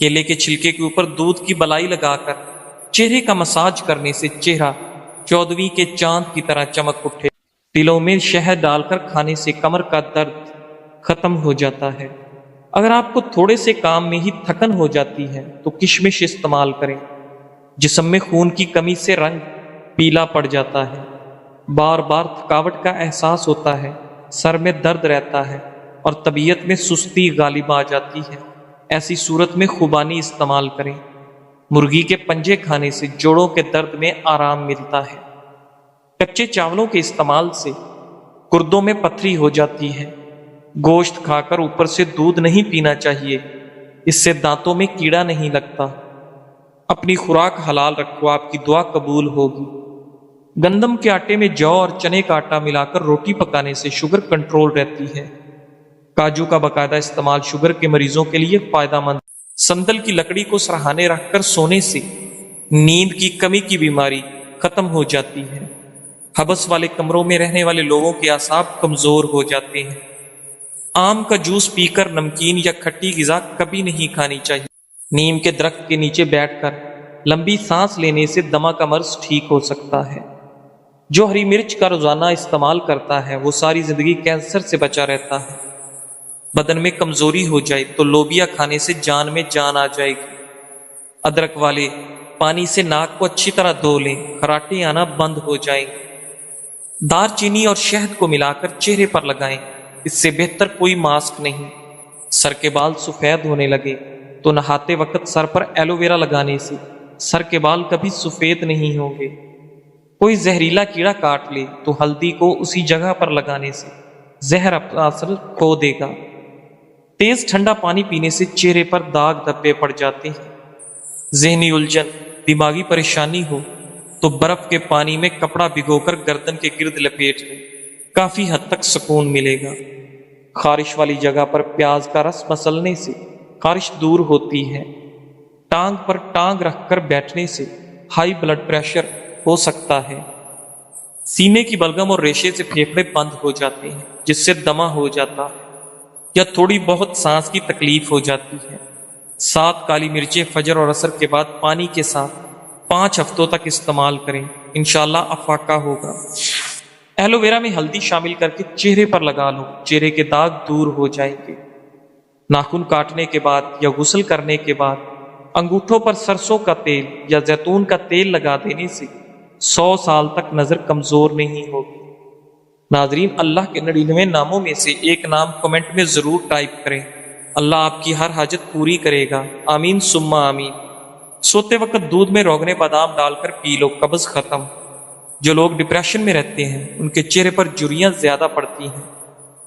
کیلے کے چھلکے کے اوپر دودھ کی بلائی لگا کر چہرے کا مساج کرنے سے چہرہ 14ویں کے چاند کی طرح چمک اٹھے۔ تلوں میں شہد ڈال کر کھانے سے کمر کا درد ختم ہو جاتا ہے۔ اگر آپ کو تھوڑے سے کام میں ہی تھکن ہو جاتی ہے تو کشمش استعمال کریں۔ جسم میں خون کی کمی سے رنگ پیلا پڑ جاتا ہے، بار بار تھکاوٹ کا احساس ہوتا ہے، سر میں درد رہتا ہے اور طبیعت میں سستی غالب آ جاتی ہے، ایسی صورت میں خوبانی استعمال کریں۔ مرغی کے پنجے کھانے سے جوڑوں کے درد میں آرام ملتا ہے۔ کچے چاولوں کے استعمال سے گردوں میں پتھری ہو جاتی ہے۔ گوشت کھا کر اوپر سے دودھ نہیں پینا چاہیے، اس سے دانتوں میں کیڑا نہیں لگتا۔ اپنی خوراک حلال رکھو، آپ کی دعا قبول ہوگی۔ گندم کے آٹے میں جو اور چنے کا آٹا ملا کر روٹی پکانے سے شوگر کنٹرول رہتی ہے۔ کاجو کا باقاعدہ استعمال شوگر کے مریضوں کے لیے فائدہ مند۔ سندل کی لکڑی کو سرہانے رکھ کر سونے سے نیند کی کمی کی بیماری ختم ہو جاتی ہے۔ حبس والے کمروں میں رہنے والے لوگوں کے اعصاب کمزور ہو جاتے ہیں۔ آم کا جوس پی کر نمکین یا کھٹی غذا کبھی نہیں کھانی چاہیے۔ نیم کے درخت کے نیچے بیٹھ کر لمبی سانس لینے سے دمہ کا مرض ٹھیک ہو سکتا ہے۔ جو ہری مرچ کا روزانہ استعمال کرتا ہے وہ ساری زندگی کینسر سے بچا رہتا ہے۔ بدن میں کمزوری ہو جائے تو لوبیا کھانے سے جان میں جان آ جائے گی۔ ادرک والے پانی سے ناک کو اچھی طرح دھو لیں، خراٹے آنا بند ہو جائیں گے۔ دار چینی اور شہد کو ملا کر چہرے پر لگائیں، اس سے بہتر کوئی ماسک نہیں۔ سر کے بال سفید ہونے لگے تو نہاتے وقت سر پر ایلو ویرا لگانے سے سر کے بال کبھی سفید نہیں ہوں گے۔ کوئی زہریلا کیڑا کاٹ لے تو ہلدی کو اسی جگہ پر لگانے سے زہر اپنا اثر کھو دے گا۔ تیز ٹھنڈا پانی پینے سے چہرے پر داغ دھبے پڑ جاتے ہیں۔ ذہنی الجھن، دماغی پریشانی ہو تو برف کے پانی میں کپڑا بھگو کر گردن کے گرد لپیٹ لیں، کافی حد تک سکون ملے گا۔ خارش والی جگہ پر پیاز کا رس مسلنے سے خارش دور ہوتی ہے۔ ٹانگ پر ٹانگ رکھ کر بیٹھنے سے ہائی بلڈ پریشر ہو سکتا ہے۔ سینے کی بلغم اور ریشے سے پھیپھڑے بند ہو جاتے ہیں، جس سے دمہ ہو جاتا ہے یا تھوڑی بہت سانس کی تکلیف ہو جاتی ہے۔ 7 کالی مرچیں فجر اور عصر کے بعد پانی کے ساتھ 5 ہفتوں تک استعمال کریں، انشاءاللہ افاقہ ہوگا۔ ایلو ویرا میں ہلدی شامل کر کے چہرے پر لگا لو، چہرے کے داغ دور ہو جائیں گے۔ ناخن کاٹنے کے بعد یا غسل کرنے کے بعد انگوٹھوں پر سرسوں کا تیل یا زیتون کا تیل لگا دینے سے 100 سال تک نظر کمزور نہیں ہوگی۔ ناظرین، اللہ کے 99 ناموں میں سے ایک نام کمنٹ میں ضرور ٹائپ کریں، اللہ آپ کی ہر حاجت پوری کرے گا، آمین ثم آمین۔ سوتے وقت دودھ میں روغن بادام ڈال کر پی لو، قبض ختم۔ جو لوگ ڈپریشن میں رہتے ہیں ان کے چہرے پر جھریاں زیادہ پڑتی ہیں۔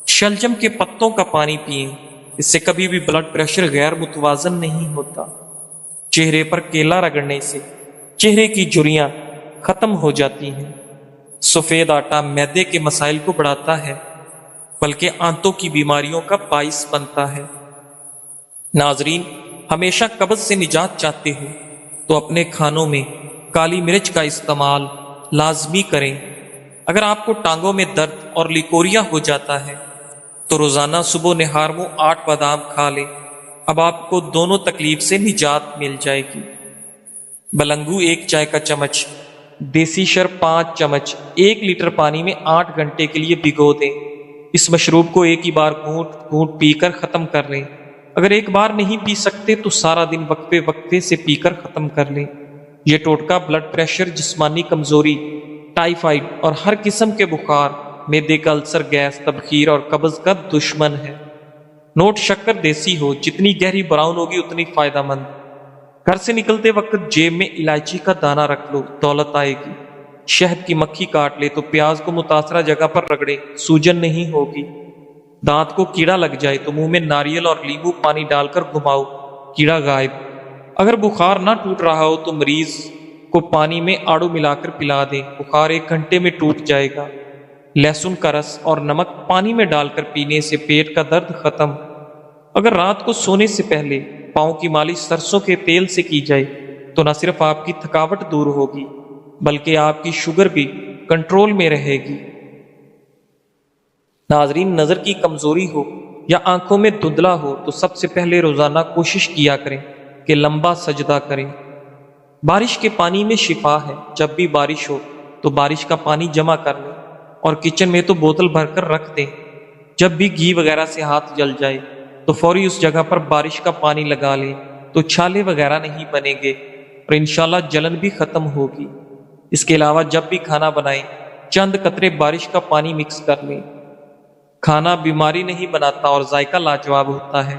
شلجم کے پتوں کا پانی پئیں، اس سے کبھی بھی بلڈ پریشر غیر متوازن نہیں ہوتا۔ چہرے پر کیلا رگڑنے سے چہرے کی جھریاں ختم ہو جاتی ہیں۔ سفید آٹا معدے کے مسائل کو بڑھاتا ہے بلکہ آنتوں کی بیماریوں کا باعث بنتا ہے۔ ناظرین، ہمیشہ قبض سے نجات چاہتے ہو تو اپنے کھانوں میں کالی مرچ کا استعمال لازمی کریں۔ اگر آپ کو ٹانگوں میں درد اور لیکوریا ہو جاتا ہے تو روزانہ صبح نہار منہ 8 بادام کھا لیں، اب آپ کو دونوں تکلیف سے نجات مل جائے گی۔ بلنگو 1 چائے کا چمچ، دیسی شر 5 چمچ 1 لیٹر پانی میں 8 گھنٹے کے لیے بھگو دیں۔ اس مشروب کو ایک ہی بار گھونٹ گھونٹ پی کر ختم کر لیں۔ اگر ایک بار نہیں پی سکتے تو سارا دن وقفے وقفے سے پی کر ختم کر لیں۔ یہ ٹوٹکا بلڈ پریشر، جسمانی کمزوری، ٹائیفائڈ اور ہر قسم کے بخار، معدے کا السر، گیس، تبخیر اور قبض کا دشمن ہے۔ نوٹ شکر دیسی ہو، جتنی گہری براؤن ہوگی اتنی فائدہ مند۔ گھر سے نکلتے وقت جیب میں الائچی کا دانہ رکھ لو، دولت آئے گی۔ شہد کی مکھی کاٹ لے تو پیاز کو متاثرہ جگہ پر رگڑے، سوجن نہیں ہوگی۔ دانت کو کیڑا لگ جائے تو منہ میں ناریل اور لیمو پانی ڈال کر گھماؤ، کیڑا غائب۔ اگر بخار نہ ٹوٹ رہا ہو تو مریض کو پانی میں آڑو ملا کر پلا دیں، بخار 1 گھنٹے میں ٹوٹ جائے گا۔ لہسن کا رس اور نمک پانی میں ڈال کر پینے سے پیٹ کا درد ختم۔ اگر رات کو سونے سے پہلے پاؤں کی مالش سرسوں کے تیل سے کی جائے تو نہ صرف آپ کی تھکاوٹ دور ہوگی بلکہ آپ کی شوگر بھی کنٹرول میں رہے گی۔ ناظرین، نظر کی کمزوری ہو یا آنکھوں میں دھندلا ہو تو سب سے پہلے روزانہ کوشش کیا کریں کہ لمبا سجدہ کریں۔ بارش کے پانی میں شفا ہے، جب بھی بارش ہو تو بارش کا پانی جمع کر لیں اور کچن میں تو بوتل بھر کر رکھ دیں۔ جب بھی گھی وغیرہ سے ہاتھ جل جائے تو فوری اس جگہ پر بارش کا پانی لگا لیں تو چھالے وغیرہ نہیں بنیں گے اور انشاءاللہ جلن بھی ختم ہوگی۔ اس کے علاوہ جب بھی کھانا بنائیں چند قطرے بارش کا پانی مکس کر لیں۔ کھانا بیماری نہیں بناتا اور ذائقہ لاجواب ہوتا ہے۔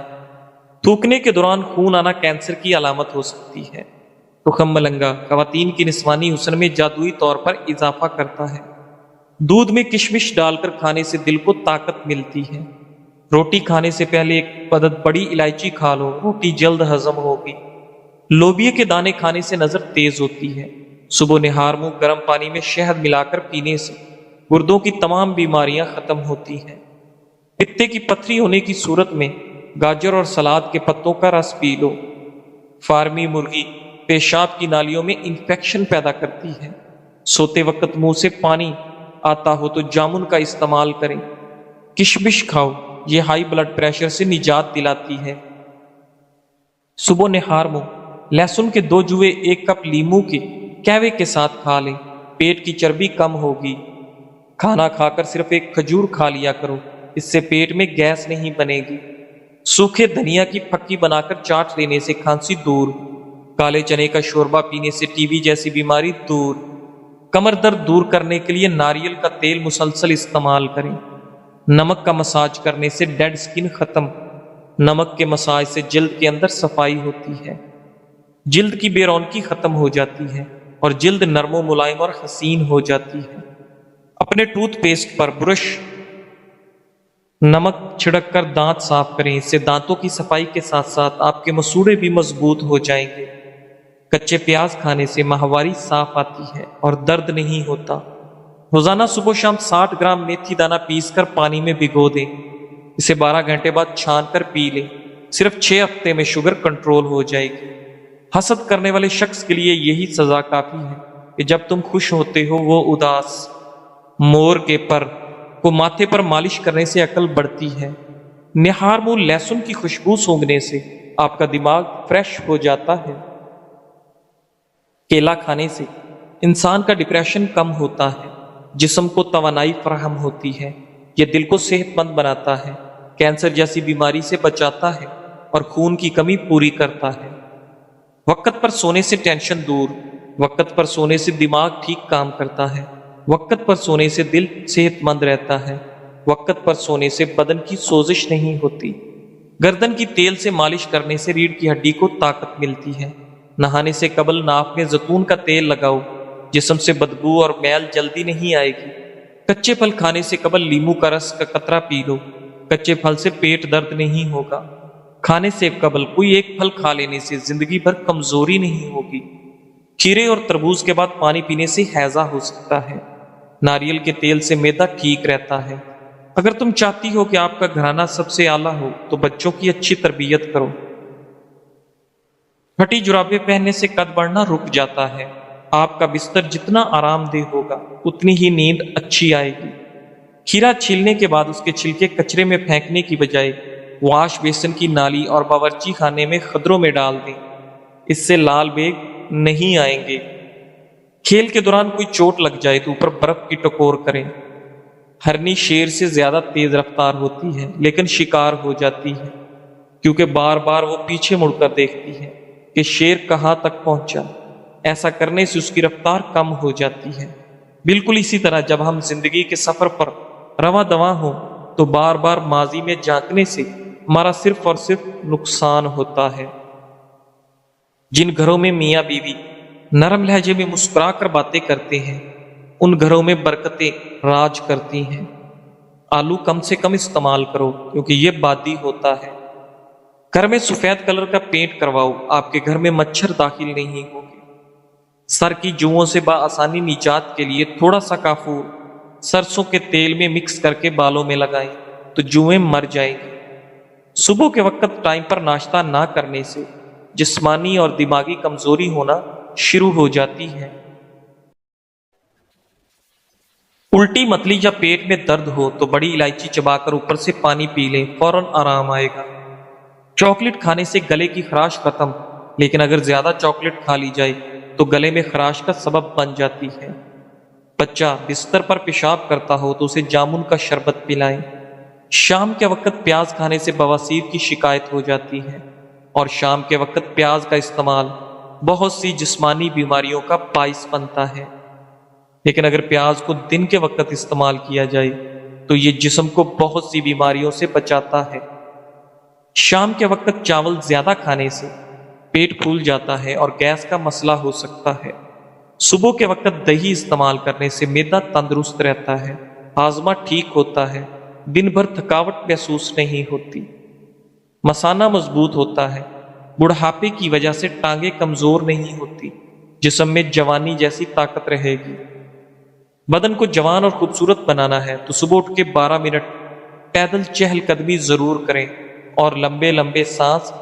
تھوکنے کے دوران خون آنا کینسر کی علامت ہو سکتی ہے۔ تخم ملنگا خواتین کی نسوانی حسن میں جادوئی طور پر اضافہ کرتا ہے۔ دودھ میں کشمش ڈال کر کھانے سے دل کو طاقت ملتی ہے۔ روٹی کھانے سے پہلے ایک عدد بڑی الائچی کھا لو، روٹی جلد ہضم ہوگی۔ لوبیا کے دانے کھانے سے نظر تیز ہوتی ہے۔ صبح نہار منہ گرم پانی میں شہد ملا کر پینے سے گردوں کی تمام بیماریاں ختم ہوتی ہیں۔ پتے کی پتھری ہونے کی صورت میں گاجر اور سلاد کے پتوں کا رس پی لو۔ فارمی مرغی پیشاب کی نالیوں میں انفیکشن پیدا کرتی ہے۔ سوتے وقت منہ سے پانی آتا ہو تو جامن کا استعمال کریں۔ کشمش کھاؤ، یہ ہائی بلڈ پریشر سے نجات دلاتی ہے۔ صبح نہار منہ لہسن کے 2 جوے 1 کپ لیموں کے کہوے کے ساتھ کھا لیں، پیٹ کی چربی کم ہوگی۔ کھانا کھا کر صرف 1 کھجور کھا لیا کرو، اس سے پیٹ میں گیس نہیں بنے گی۔ سوکھے دھنیا کی پھکی بنا کر چاٹ لینے سے کھانسی دور۔ کالے چنے کا شوربہ پینے سے ٹی بی جیسی بیماری دور۔ کمر درد دور کرنے کے لیے ناریل کا تیل مسلسل استعمال کریں۔ نمک کا مساج کرنے سے ڈیڈ سکن ختم۔ نمک کے مساج سے جلد کے اندر صفائی ہوتی ہے، جلد کی بے رونقی ختم ہو جاتی ہے اور جلد نرم و ملائم اور حسین ہو جاتی ہے۔ اپنے ٹوتھ پیسٹ پر برش نمک چھڑک کر دانت صاف کریں، اس سے دانتوں کی صفائی کے ساتھ ساتھ آپ کے مسوڑے بھی مضبوط ہو جائیں گے۔ کچے پیاز کھانے سے ماہواری صاف آتی ہے اور درد نہیں ہوتا۔ روزانہ صبح و شام 60 گرام میتھی دانہ پیس کر پانی میں بھگو دیں، اسے 12 گھنٹے بعد چھان کر پی لیں۔ صرف 6 ہفتے میں شوگر کنٹرول ہو جائے گی۔ حسد کرنے والے شخص کے لیے یہی سزا کافی ہے کہ جب تم خوش ہوتے ہو وہ اداس۔ مور کے پر کو ماتھے پر مالش کرنے سے عقل بڑھتی ہے۔ نہار منہ لہسن کی خوشبو سونگھنے سے آپ کا دماغ فریش ہو جاتا ہے۔ کیلا کھانے سے انسان کا ڈپریشن کم ہوتا ہے، جسم کو توانائی فراہم ہوتی ہے، یہ دل کو صحت مند بناتا ہے، کینسر جیسی بیماری سے بچاتا ہے اور خون کی کمی پوری کرتا ہے۔ وقت پر سونے سے ٹینشن دور، وقت پر سونے سے دماغ ٹھیک کام کرتا ہے، وقت پر سونے سے دل صحت مند رہتا ہے، وقت پر سونے سے بدن کی سوزش نہیں ہوتی۔ گردن کی تیل سے مالش کرنے سے ریڑھ کی ہڈی کو طاقت ملتی ہے۔ نہانے سے قبل ناک میں زیتون کا تیل لگاؤ، جسم سے بدبو اور میل جلدی نہیں آئے گی۔ کچے پھل کھانے سے قبل لیموں کا رس کا قطرہ پی لو، کچے پھل سے پیٹ درد نہیں ہوگا۔ کھانے سے قبل کوئی ایک پھل کھا لینے سے زندگی بھر کمزوری نہیں ہوگی۔ کھیرے اور تربوز کے بعد پانی پینے سے ہیضہ ہو سکتا ہے۔ ناریل کے تیل سے معدہ ٹھیک رہتا ہے۔ اگر تم چاہتی ہو کہ آپ کا گھرانہ سب سے اعلیٰ ہو تو بچوں کی اچھی تربیت کرو۔ پھٹی جرابیں پہننے سے قد بڑھنا رک جاتا ہے۔ آپ کا بستر جتنا آرام دہ ہوگا اتنی ہی نیند اچھی آئے گی۔ کھیرا چھیلنے کے بعد اس کے چھلکے کچرے میں پھینکنے کی بجائے واش بیسن کی نالی اور باورچی خانے میں خدروں میں ڈال دیں، اس سے لال بیگ نہیں آئیں گے۔ کھیل کے دوران کوئی چوٹ لگ جائے تو اوپر برف کی ٹکور کریں۔ ہرنی شیر سے زیادہ تیز رفتار ہوتی ہے لیکن شکار ہو جاتی ہے، کیونکہ بار بار وہ پیچھے مڑ کر دیکھتی ہے کہ شیر کہاں تک پہنچا۔ ایسا کرنے سے اس کی رفتار کم ہو جاتی ہے۔ بالکل اسی طرح جب ہم زندگی کے سفر پر رواں دواں ہوں تو بار بار ماضی میں جھانکنے سے ہمارا صرف اور صرف نقصان ہوتا ہے۔ جن گھروں میں میاں بیوی نرم لہجے میں مسکرا کر باتیں کرتے ہیں ان گھروں میں برکتیں راج کرتی ہیں۔ آلو کم سے کم استعمال کرو کیونکہ یہ بادی ہوتا ہے۔ گھر میں سفید کلر کا پینٹ کرواؤ، آپ کے گھر میں مچھر داخل نہیں ہوگے۔ سر کی جوؤں سے بآسانی نجات کے لیے تھوڑا سا کافور سرسوں کے تیل میں مکس کر کے بالوں میں لگائیں تو جوئیں مر جائیں گی۔ صبح کے وقت ٹائم پر ناشتہ نہ کرنے سے جسمانی اور دماغی کمزوری ہونا شروع ہو جاتی ہے۔ الٹی متلی یا پیٹ میں درد ہو تو بڑی الائچی چبا کر اوپر سے پانی پی لیں، فوراً آرام آئے گا۔ چاکلیٹ کھانے سے گلے کی خراش ختم لیکن اگر زیادہ چاکلیٹ کھا لی جائے تو گلے میں خراش کا سبب بن جاتی ہے۔ بچہ بستر پر پیشاب کرتا ہو تو اسے جامن کا شربت پلائیں۔ شام کے وقت پیاز کھانے سے بواسیر کی شکایت ہو جاتی ہے، اور شام کے وقت پیاز کا استعمال بہت سی جسمانی بیماریوں کا باعث بنتا ہے۔ لیکن اگر پیاز کو دن کے وقت استعمال کیا جائے تو یہ جسم کو بہت سی بیماریوں سے بچاتا ہے۔ شام کے وقت چاول زیادہ کھانے سے پیٹ پھول جاتا ہے اور گیس کا مسئلہ ہو سکتا ہے۔ صبح کے وقت دہی استعمال کرنے سے معدہ تندرست رہتا ہے، ہاضمہ ٹھیک ہوتا ہے، دن بھر تھکاوٹ محسوس نہیں ہوتی، مثانہ مضبوط ہوتا ہے، بڑھاپے کی وجہ سے ٹانگیں کمزور نہیں ہوتی، جسم میں جوانی جیسی طاقت رہے گی۔ بدن کو جوان اور خوبصورت بنانا ہے تو صبح اٹھ کے 12 منٹ پیدل چہل قدمی ضرور کریں اور لمبے لمبے سانس